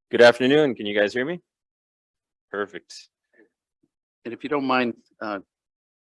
Good afternoon. Can you guys hear me? Perfect. And if you don't mind,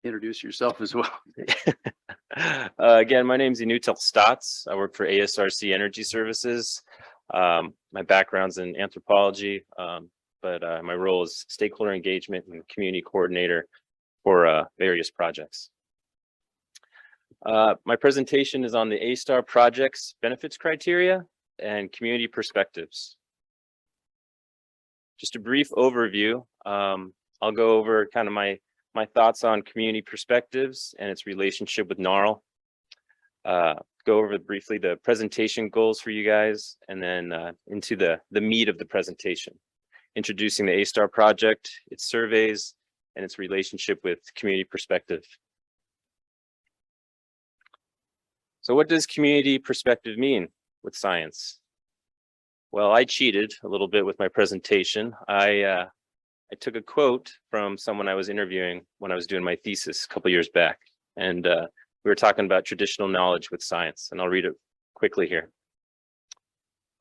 introduce yourself as well. Again, my name is Inuuteq Stotts. I work for ASRC Energy Services. My background's in anthropology, but my role is stakeholder engagement and community coordinator for various projects. My presentation is on the A-STAR project's benefits criteria and community perspectives. Just a brief overview. I'll go over kind of my thoughts on community perspectives and its relationship with NARL. Go over briefly the presentation goals for you guys, and then into the meat of the presentation, introducing the A-STAR project, its surveys, and its relationship with community perspective. So what does community perspective mean with science? Well, I cheated a little bit with my presentation. I took a quote from someone I was interviewing when I was doing my thesis a couple years back, and we were talking about traditional knowledge with science, and I'll read it quickly here.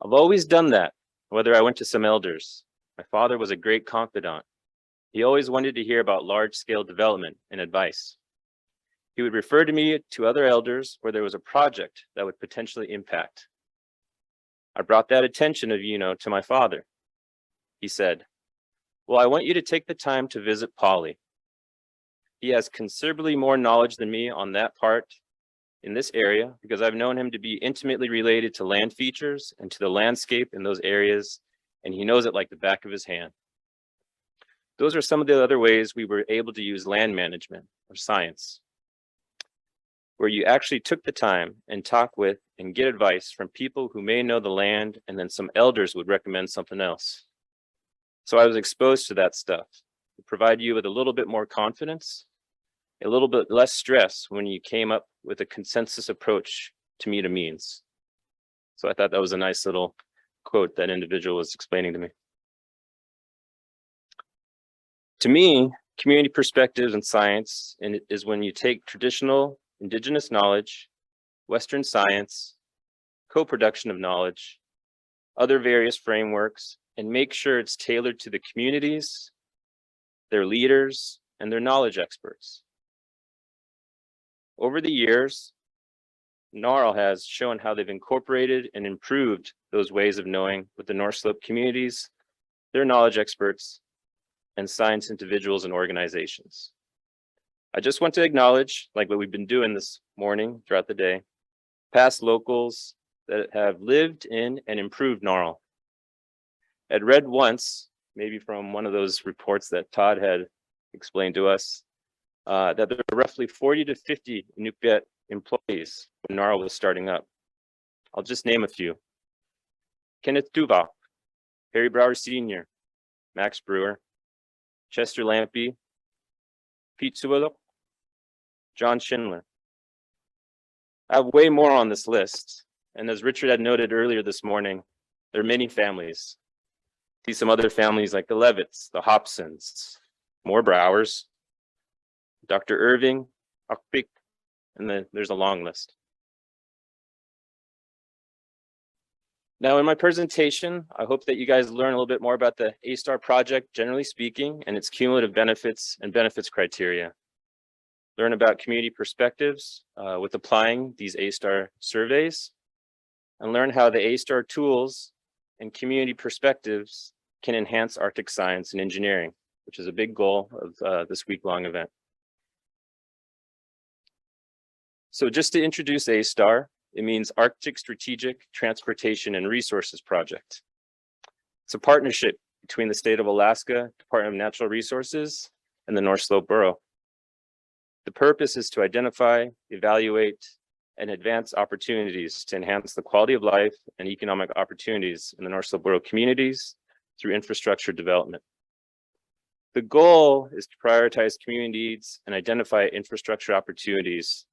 I've always done that, whether I went to some elders. My father was a great confidant. He always wanted to hear about large-scale development and advice. He would refer to me to other elders where there was a project that would potentially impact. I brought that attention to my father. He said, well, I want you to take the time to visit Polly. He has considerably more knowledge than me on that part in this area because I've known him to be intimately related to land features and to the landscape in those areas, and he knows it like the back of his hand. Those are some of the other ways we were able to use land management or science, where you actually took the time and talk with and get advice from people who may know the land, and then some elders would recommend something else. So I was exposed to that stuff to provide you with a little bit more confidence, a little bit less stress when you came up with a consensus approach to meet a means. So I thought that was a nice little quote that individual was explaining to me. To me, community perspectives in science is when you take traditional indigenous knowledge, Western science, co-production of knowledge, other various frameworks, and make sure it's tailored to the communities, their leaders, and their knowledge experts. Over the years, NARL has shown how they've incorporated and improved those ways of knowing with the North Slope communities, their knowledge experts, and science individuals and organizations. I just want to acknowledge, like what we've been doing this morning throughout the day, past locals that have lived in and improved NARL. I'd read once, maybe from one of those reports that Todd had explained to us, that there were roughly 40 to 50 Inuuteq employees when NARL was starting up. I'll just name a few. Kenneth Duval, Harry Brower Sr., Max Brewer, Chester Lampy, Pete Suwiluk, John Schindler. I have way more on this list, and as Richard had noted earlier this morning, there are many families. See some other families like the Levitts, the Hobsons, more Browers, Dr. Irving, Akpik, and then there's a long list. Now in my presentation, I hope that you guys learn a little bit more about the A-STAR project, generally speaking, and its cumulative benefits and benefits criteria. Learn about community perspectives with applying these A-STAR surveys, and learn how the A-STAR tools and community perspectives can enhance Arctic science and engineering, which is a big goal of this week-long event. So just to introduce A-STAR, it means Arctic Strategic Transportation and Resources Project. It's a partnership between the state of Alaska, Department of Natural Resources, and the North Slope Borough. The purpose is to identify, evaluate, and advance opportunities to enhance the quality of life and economic opportunities in the North Slope Borough communities through infrastructure development. The goal is to prioritize community needs and identify infrastructure opportunities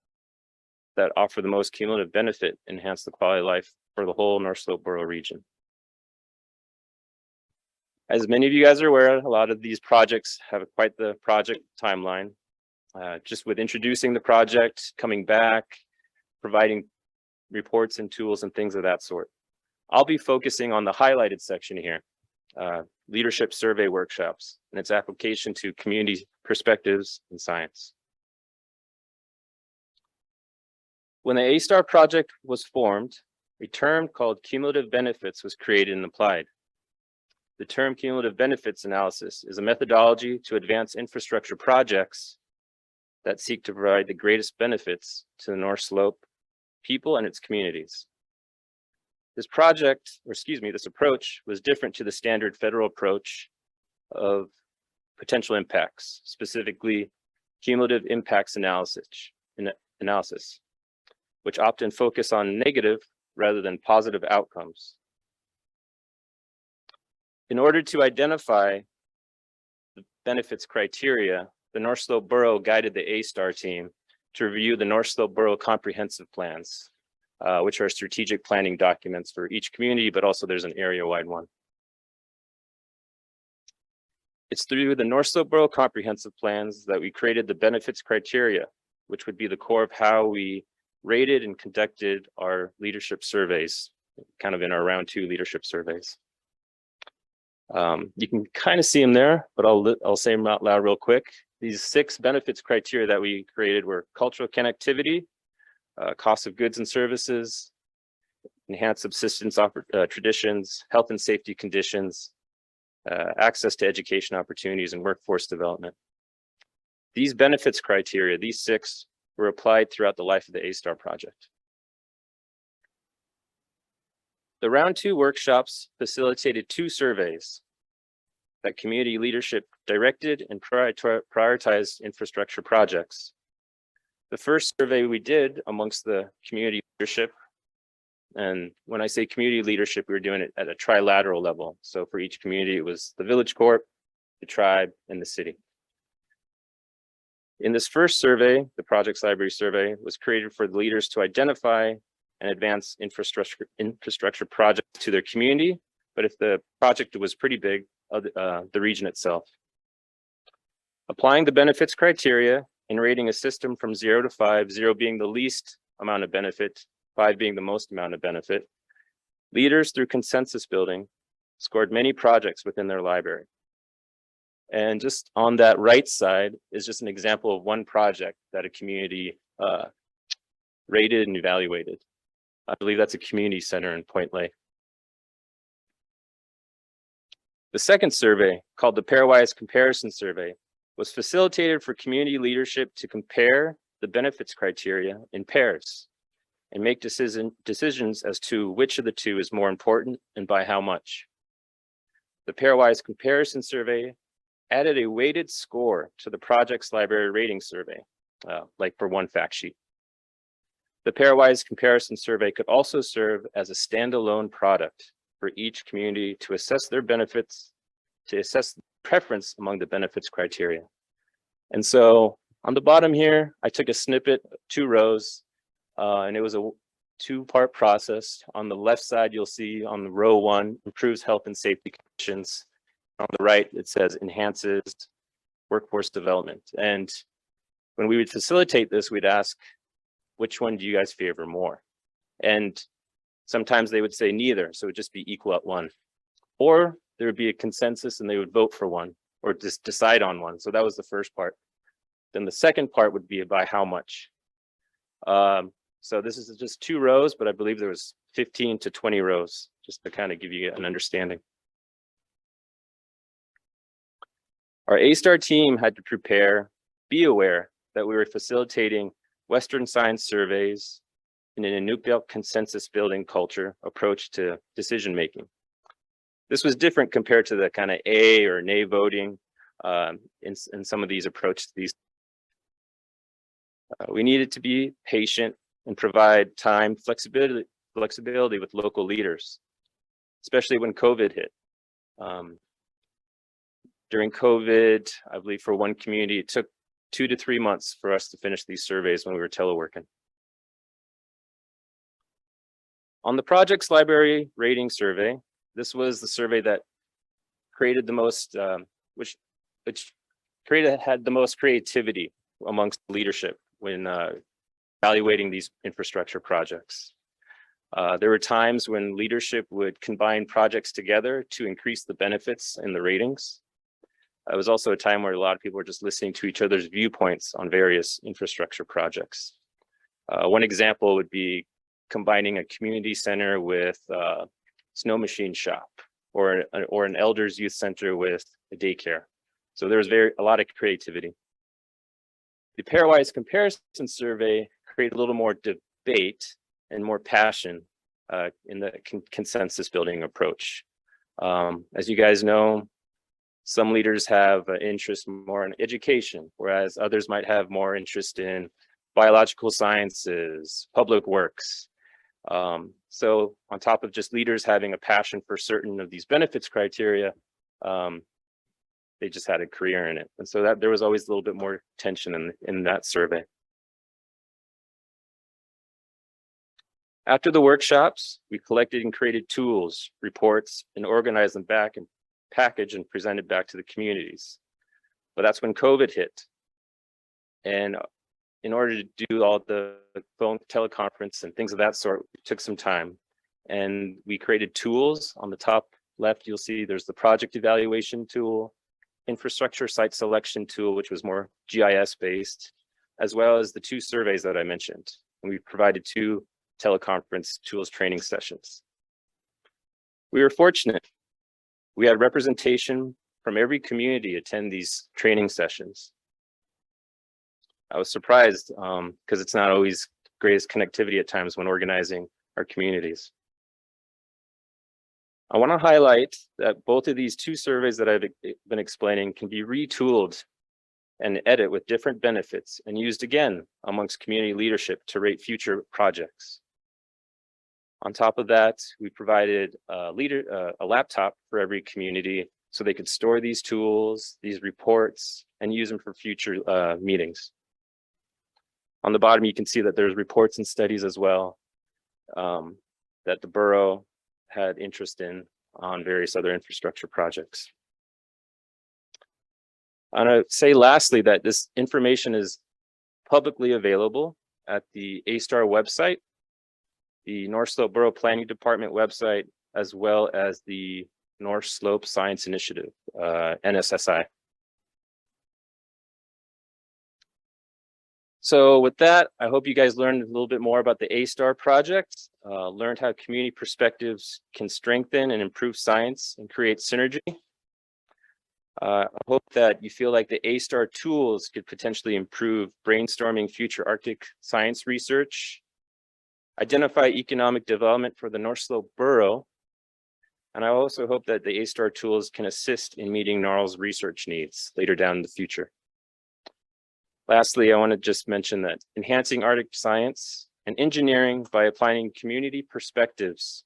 that offer the most cumulative benefit, enhance the quality of life for the whole North Slope Borough region. As many of you guys are aware, a lot of these projects have quite the project timeline. Just with introducing the project, coming back, providing reports and tools and things of that sort. I'll be focusing on the highlighted section here, leadership survey workshops and its application to community perspectives in science. When the A-STAR project was formed, a term called cumulative benefits was created and applied. The term cumulative benefits analysis is a methodology to advance infrastructure projects that seek to provide the greatest benefits to the North Slope people and its communities. This approach was different to the standard federal approach of potential impacts, specifically cumulative impacts analysis, which often focus on negative rather than positive outcomes. In order to identify the benefits criteria, the North Slope Borough guided the A-STAR team to review the North Slope Borough comprehensive plans, which are strategic planning documents for each community, but also there's an area-wide one. It's through the North Slope Borough comprehensive plans that we created the benefits criteria, which would be the core of how we rated and conducted our leadership surveys, kind of in our round 2 leadership surveys. You can kind of see them there, but I'll say them out loud real quick. These 6 benefits criteria that we created were cultural connectivity, cost of goods and services, enhanced subsistence traditions, health and safety conditions, access to education opportunities, and workforce development. These benefits criteria, these 6, were applied throughout the life of the A-STAR project. The round 2 workshops facilitated 2 surveys that community leadership directed and prioritized infrastructure projects. The first survey we did amongst the community leadership, and when I say community leadership, we were doing it at a trilateral level. So for each community, it was the village corp, the tribe, and the city. In this first survey, the Projects Library survey was created for the leaders to identify and advance infrastructure projects to their community, but if the project was pretty big, the region itself. Applying the benefits criteria and rating a system from 0 to 5, 0 being the least amount of benefit, 5 being the most amount of benefit, leaders through consensus building scored many projects within their library. And just on that right side is just an example of one project that a community rated and evaluated. I believe that's a community center in Point Lake. The second survey, called the Pairwise Comparison Survey, was facilitated for community leadership to compare the benefits criteria in pairs and make decisions as to which of the 2 is more important and by how much. The Pairwise Comparison Survey added a weighted score to the Projects Library rating survey, like for one fact sheet. The Pairwise Comparison Survey could also serve as a standalone product for each community to assess their benefits, to assess the preference among the benefits criteria. And so on the bottom here, I took a snippet, 2 rows, and it was a 2-part process. On the left side, you'll see on the row 1, improves health and safety conditions. On the right, it says enhances workforce development. And when we would facilitate this, we'd ask, which one do you guys favor more? And sometimes they would say neither, so it would just be equal at 1. Or there would be a consensus and they would vote for one or just decide on one. So that was the first part. Then the second part would be by how much. So this is just 2 rows, but I believe there was 15 to 20 rows, just to kind of give you an understanding. Our A-STAR team had to be aware that we were facilitating Western science surveys in an Inuuteq consensus building culture approach to decision making. This was different compared to the kind of A or nay voting in some of these approaches. We needed to be patient and provide time flexibility with local leaders, especially when COVID hit. During COVID, I believe for one community, it took 2 to 3 months for us to finish these surveys when we were teleworking. On the Projects Library rating survey, this was the survey that created the most, which had the most creativity amongst leadership when evaluating these infrastructure projects. There were times when leadership would combine projects together to increase the benefits in the ratings. It was also a time where a lot of people were just listening to each other's viewpoints on various infrastructure projects. One example would be combining a community center with a snow machine shop, or an elders youth center with a daycare. So there was a lot of creativity. The pairwise comparison survey created a little more debate and more passion in the consensus building approach. As you guys know, some leaders have an interest more in education, whereas others might have more interest in biological sciences, public works. So on top of just leaders having a passion for certain of these benefits criteria, they just had a career in it. And so that there was always a little bit more tension in that survey. After the workshops, we collected and created tools, reports, and organized them back and packaged and presented back to the communities. But that's when COVID hit. And in order to do all the phone teleconference and things of that sort, it took some time. And we created tools. On the top left, you'll see there's the project evaluation tool, infrastructure site selection tool, which was more GIS based, as well as the 2 surveys that I mentioned. And we provided 2 teleconference tools training sessions. We were fortunate. We had representation from every community attend these training sessions. I was surprised because it's not always greatest connectivity at times when organizing our communities. I want to highlight that both of these 2 surveys that I've been explaining can be retooled and edit with different benefits and used again amongst community leadership to rate future projects. On top of that, we provided a laptop for every community so they could store these tools, these reports, and use them for future meetings. On the bottom, you can see that there's reports and studies as well that the borough had interest in on various other infrastructure projects. I want to say lastly that this information is publicly available at the A-STAR website, the North Slope Borough Planning Department website, as well as the North Slope Science Initiative, NSSI. So with that, I hope you guys learned a little bit more about the A-STAR project, learned how community perspectives can strengthen and improve science and create synergy. I hope that you feel like the A-STAR tools could potentially improve brainstorming future Arctic science research, identify economic development for the North Slope Borough, and I also hope that the A-STAR tools can assist in meeting NARL's research needs later down in the future. Lastly, I want to just mention that enhancing Arctic science and engineering by applying community perspectives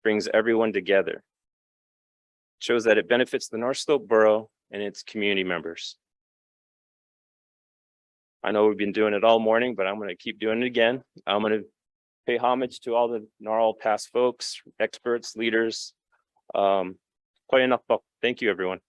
brings everyone together. It shows that it benefits the North Slope Borough and its community members. I know we've been doing it all morning, but I'm going to keep doing it again. I'm going to pay homage to all the NARL past folks, experts, leaders. Quite enough. Thank you, everyone.